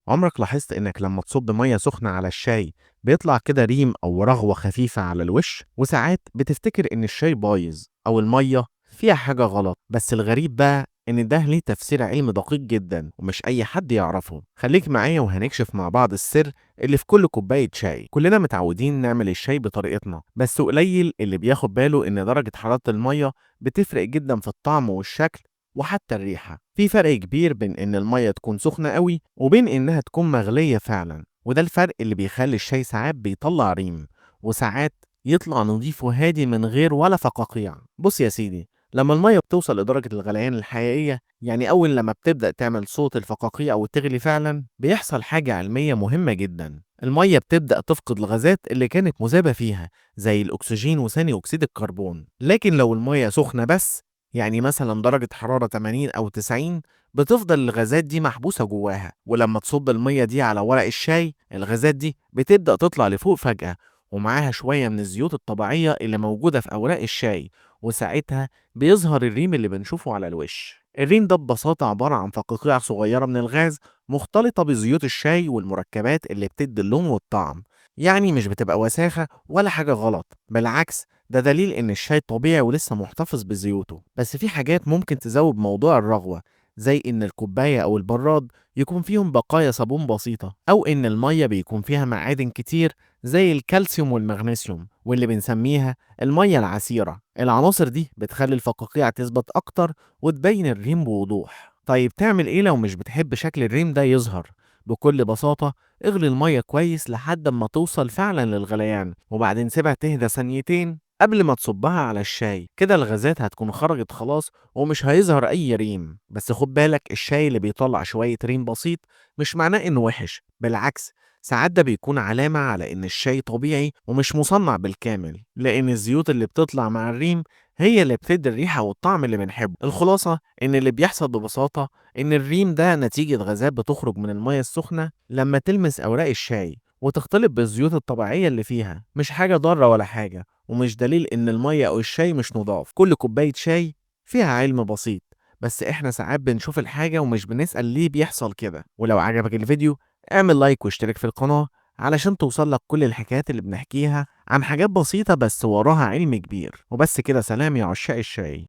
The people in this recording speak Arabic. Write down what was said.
عمرك لاحظت إنك لما تصب مية سخنة على الشاي بيطلع كده ريم أو رغوة خفيفة على الوش؟ وساعات بتفتكر إن الشاي بايظ أو المية فيها حاجة غلط، بس الغريب بقى إن ده ليه تفسير علمي دقيق جدا ومش أي حد يعرفه. خليك معايا وهنكشف مع بعض السر اللي في كل كوباية شاي. كلنا متعودين نعمل الشاي بطريقتنا، بس قليل اللي بياخد باله إن درجة حرارة المية بتفرق جدا في الطعم والشكل وحتى الريحة. في فرق كبير بين إن المية تكون سخنة قوي وبين إنها تكون مغلية فعلا، وده الفرق اللي بيخلي الشاي ساعات بيطلع ريم وساعات يطلع نضيف وهادي من غير ولا فقاقيع. بص يا سيدي، لما المية بتوصل لدرجة الغليان الحقيقية، يعني أول لما بتبدأ تعمل صوت الفقاقيع أو تغلي فعلا، بيحصل حاجة علمية مهمة جدا. المية بتبدأ تفقد الغازات اللي كانت مذابة فيها زي الأكسجين وثاني أكسيد الكربون. لكن لو المية سخنة بس، يعني مثلا درجة حرارة 80 أو 90، بتفضل الغازات دي محبوسة جواها، ولما تصب المية دي على ورق الشاي الغازات دي بتبدأ تطلع لفوق فجأة، ومعاها شوية من الزيوت الطبيعية اللي موجودة في أوراق الشاي، وساعتها بيظهر الريم اللي بنشوفه على الوش. الريم ده ببساطة عبارة عن فقاقيع صغيرة من الغاز مختلطة بزيوت الشاي والمركبات اللي بتدي اللون والطعم. يعني مش بتبقى وساخة ولا حاجة غلط، بالعكس ده دليل إن الشاي طبيعي ولسه محتفظ بزيوته. بس في حاجات ممكن تزود موضوع الرغوة، زي إن الكوباية أو البراد يكون فيهم بقايا صابون بسيطة، أو إن المية بيكون فيها معادن كتير زي الكالسيوم والمغنيسيوم واللي بنسميها المية العسيرة. العناصر دي بتخلي الفقاقيع تثبت أكتر وتبين الريم بوضوح. طيب تعمل إيه لو مش بتحب شكل الريم ده يظهر؟ بكل بساطة اغلي المية كويس لحد ما توصل فعلا للغليان، وبعدين سيبها تهدى ثانيتين قبل ما تصبها على الشاي. كده الغازات هتكون خرجت خلاص ومش هيظهر أي ريم. بس خد بالك، الشاي اللي بيطلع شوية ريم بسيط مش معناه إنه وحش، بالعكس ساعات ده بيكون علامة على إن الشاي طبيعي ومش مصنع بالكامل، لأن الزيوت اللي بتطلع مع الريم هي اللي بتدي الريحة والطعم اللي بنحبه. الخلاصة إن اللي بيحصل ببساطة إن الريم ده نتيجة غازات بتخرج من المية السخنة لما تلمس أوراق الشاي وتختلط بالزيوت الطبيعية اللي فيها، مش حاجة ضارة ولا حاجة، ومش دليل إن المية أو الشاي مش نضاف. كل كوباية شاي فيها علم بسيط، بس إحنا ساعات بنشوف الحاجة ومش بنسأل ليه بيحصل كده. ولو عجبك الفيديو اعمل لايك واشترك في القناة علشان توصلك كل الحكايات اللي بنحكيها عن حاجات بسيطة بس وراها علم كبير. وبس كده، سلام يا عشاق الشاي.